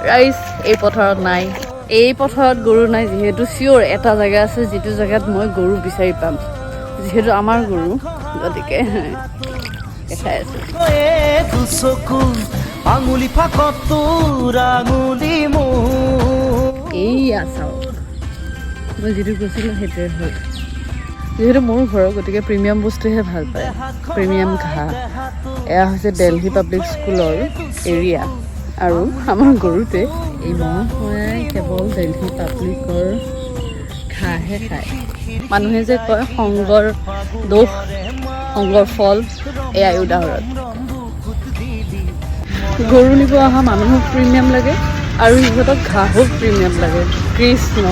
Guys এই পথাৰত নাই, এই পথাৰত গৰু নাই, যিহেতু চিয়'ৰ এটা জেগা আছে যিটো জেগাত মই গৰু বিচাৰি পাম, যিহেতু আমাৰ গৰু, গতিকে দেখাই আছোঁ। এইয়া চাওঁ, মই যিটো কৈছিলোঁ সেইটোৱে হ'ল। যিহেতু মোৰ ঘৰ, গতিকে প্ৰিমিয়াম বস্তুহে ভাল পায়, প্ৰিমিয়াম ঘাঁহ। এয়া হৈছে দিল্লী পাব্লিক স্কুলৰ এৰিয়া, আৰু আমাৰ গৰুটোৱে এই মই কেৱল দিল্লী পাব্লিকৰ ঘাঁহহে খায়। মানুহে যে কয় সংগৰ দোষ, সংগৰ ফল, এয়াই উদাহৰণ। গৰু নিব অহা মানুহক প্ৰিমিয়াম লাগে আৰু সিহঁতক ঘাঁহো প্ৰিমিয়াম লাগে। কৃষ্ণ।